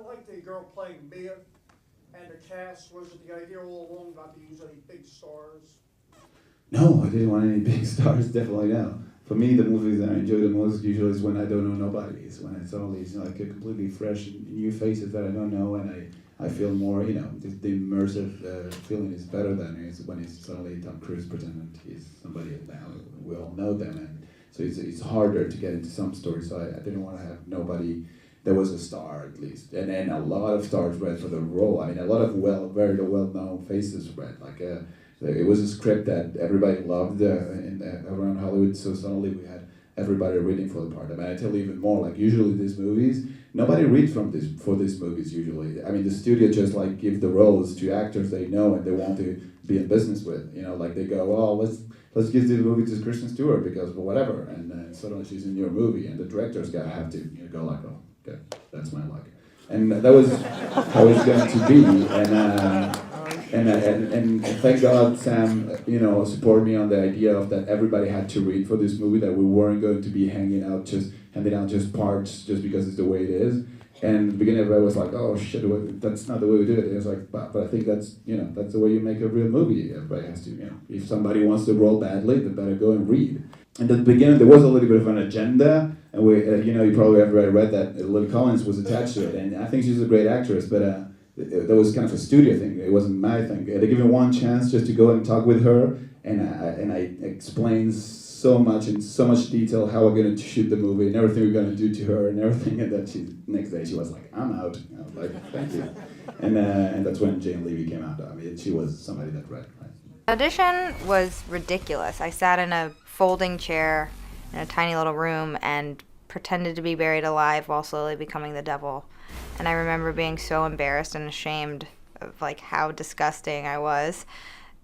like the girl playing Mia and the cast. Was it the idea all along not to use any big stars? No, I didn't want any big stars, definitely no. For me, the movies that I enjoy the most usually is when I don't know nobody. It's when it's only like a completely fresh, new faces that I don't know, and I feel more, the immersive feeling is better than it's when it's suddenly Tom Cruise pretending he's somebody now we all know them, and so it's harder to get into some stories. So I didn't want to have nobody that was a star at least, and then a lot of stars read for the role. I mean, a lot of very well-known faces read. It was a script that everybody loved around Hollywood, so suddenly we had everybody reading for the part. I mean, I tell you even more, like usually these movies, nobody reads for these movies usually. I mean, the studio just like give the roles to actors they know and they want to be in business with. Like they go, well, let's give the movie to Kristen Stewart because whatever, and then suddenly she's in your movie, and the director's gotta have to go like, oh, okay, that's my luck. And that was how it's going to be, and thank God Sam, supported me on the idea of that everybody had to read for this movie, that we weren't going to be handing out just parts just because it's the way it is. And at the beginning everybody was like, oh shit, that's not the way we do it. And it's like, but I think that's the way you make a real movie. Everybody has to, if somebody wants to roll badly, they better go and read. And at the beginning there was a little bit of an agenda, and we, you probably everybody read that Lily Collins was attached to it, and I think she's a great actress, but that was kind of a studio thing. It wasn't my thing. They gave me one chance just to go and talk with her, and I explained so much in so much detail how we're going to shoot the movie and everything we're going to do to her and everything. And then next day she was like, "I'm out." And I was like, "Thank you." And that's when Jane Levy came out. I mean, she was somebody that read. Right? Audition was ridiculous. I sat in a folding chair in a tiny little room and pretended to be buried alive while slowly becoming the devil. And I remember being so embarrassed and ashamed of how disgusting I was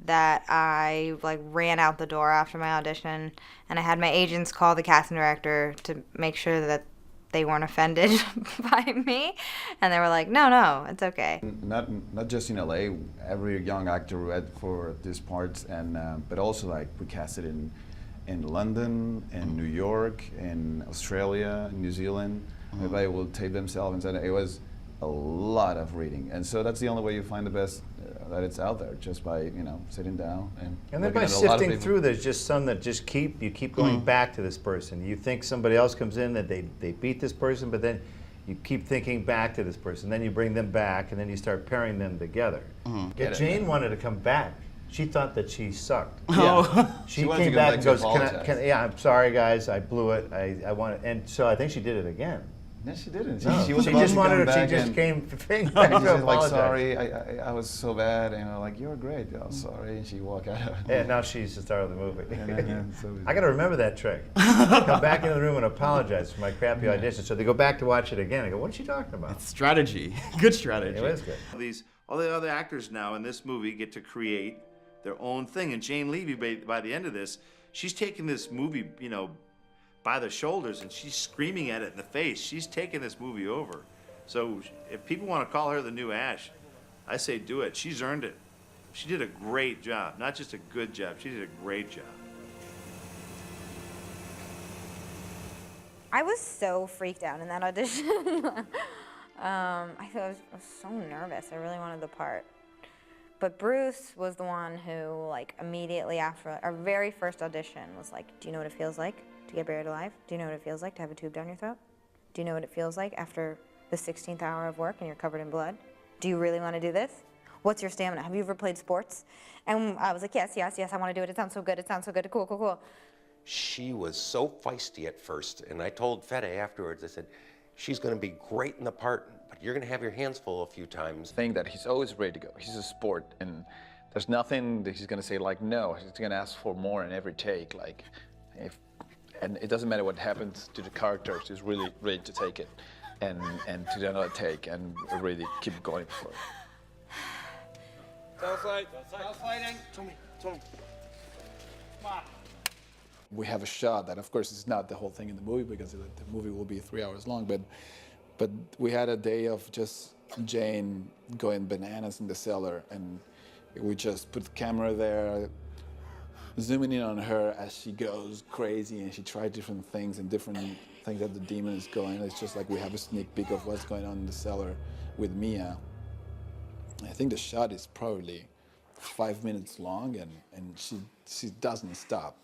that I ran out the door after my audition, and I had my agents call the casting director to make sure that they weren't offended by me, and they were like, no, it's okay. Not just in LA, every young actor read for these parts, and but also we casted in London, in New York, in Australia, New Zealand. Everybody will tape themselves, and it was a lot of reading, and so that's the only way you find the best that it's out there, just by sitting down and then by sifting through. There's just some that just you keep going back to this person. You think somebody else comes in that they beat this person, but then you keep thinking back to this person. Then you bring them back, and then you start pairing them together. Jane wanted to come back. She thought that she sucked. Yeah. She came back and goes, I'm sorry guys, I blew it. I want it. And so I think she did it again. No, she didn't. She just wanted to. She just came back to apologize. Sorry, I was so bad. You're great. Oh, sorry. And she walked out. And now she's the star of the movie. I got to remember that trick. Come back into the room and apologize for my crappy audition. So they go back to watch it again. I go, what's she talking about? It's strategy. Good strategy. It is good. All the other actors now in this movie get to create their own thing. And Jane Levy, by the end of this, she's taking this movie, by the shoulders, and she's screaming at it in the face. She's taking this movie over. So if people want to call her the new Ash, I say do it. She's earned it. She did a great job. Not just a good job, she did a great job. I was so freaked out in that audition. I was so nervous. I really wanted the part. But Bruce was the one who, immediately after our very first audition was like, do you know what it feels like to get buried alive? Do you know what it feels like to have a tube down your throat? Do you know what it feels like after the 16th hour of work and you're covered in blood? Do you really want to do this? What's your stamina? Have you ever played sports? And I was like, yes, I want to do it. It sounds so good. It sounds so good. Cool. She was so feisty at first, and I told Fede afterwards, I said, she's going to be great in the part, but you're going to have your hands full a few times. Thing that he's always ready to go. He's a sport, and there's nothing that he's going to say no. He's going to ask for more in every take. And it doesn't matter what happens to the characters. He's really ready to take it, and to do another take, and really keep going for it. Sliding. Tommy. Come on. We have a shot that, of course, is not the whole thing in the movie because the movie will be 3 hours long, but we had a day of just Jane going bananas in the cellar, and we just put the camera there, zooming in on her as she goes crazy, and she tried different things in different think that the demon is going. It's just like we have a sneak peek of what's going on in the cellar with Mia. I think the shot is probably 5 minutes long, and she doesn't stop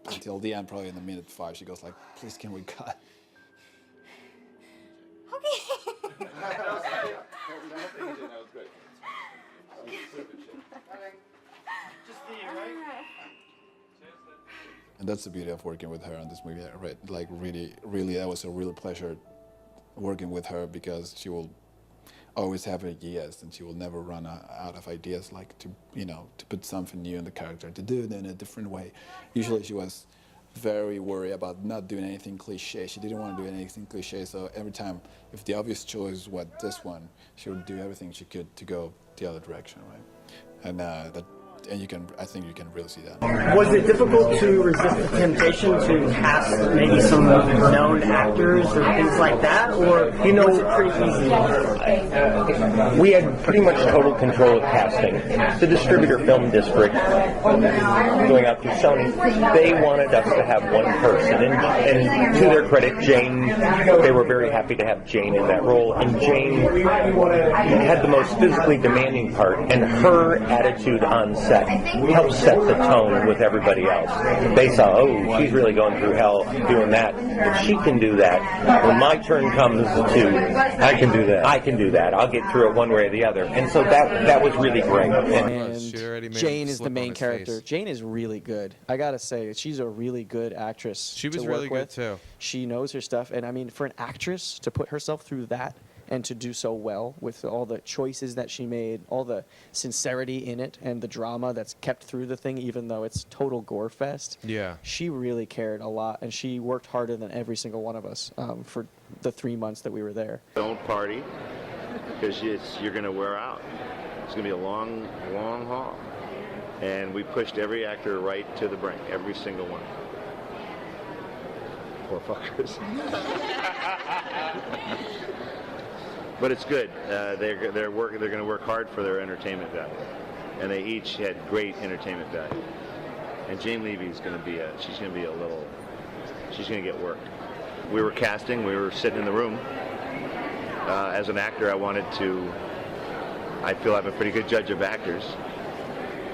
until the end. Probably in the minute 5, she goes like, "Please, can we cut?" And that's the beauty of working with her on this movie. Right? Like really, that was a real pleasure working with her, because she will always have ideas, and she will never run out of ideas, like to put something new in the character, to do it in a different way. Usually she was very worried about not doing anything cliche. She didn't want to do anything cliche, so every time, if the obvious choice was this one, she would do everything she could to go the other direction, right? And I think you can really see that. Was it difficult to resist the temptation to cast maybe some known actors or things like that, or was it pretty easy? We had pretty much total control of casting. The distributor film district, going out through Sony, they wanted us to have one person, and to their credit, Jane, they were very happy to have Jane in that role, and Jane had the most physically demanding part, and her attitude on set helped set the tone with everybody else. They saw, oh, she's really going through hell doing that. If she can do that, when my turn comes to, I can do that. I'll get through it one way or the other. And so that was really great. And Jane is the main character. Jane is really good. I gotta say, she's a really good actress. She was to really work with. good too. She knows her stuff, and I mean, for an actress to put herself through that and to do so well with all the choices that she made, all the sincerity in it, and the drama that's kept through the thing, even though it's total gore fest. Yeah. She really cared a lot, and she worked harder than every single one of us for the 3 months that we were there. Don't party, because you're going to wear out. It's going to be a long, long haul. And we pushed every actor right to the brink, every single one. Poor fuckers. But it's good. They're going to work hard for their entertainment value, and they each had great entertainment value. And Jane Levy is going to be she's going to get work. We were casting. We were sitting in the room. As an actor, I feel I'm a pretty good judge of actors.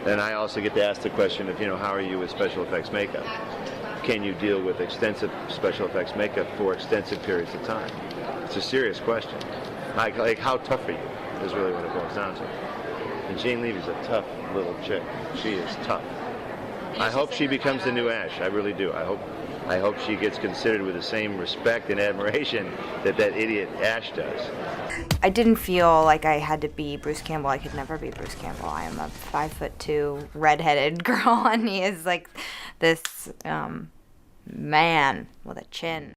And I also get to ask the question of, how are you with special effects makeup? Can you deal with extensive special effects makeup for extensive periods of time? It's a serious question. Like how tough are you is really what it boils down to. And Jane Levy's a tough little chick. She is tough. I hope she becomes the new Ash. I really do. I hope she gets considered with the same respect and admiration that idiot Ash does. I didn't feel like I had to be Bruce Campbell. I could never be Bruce Campbell. I am a 5'2" redheaded girl, and he is like this man with a chin.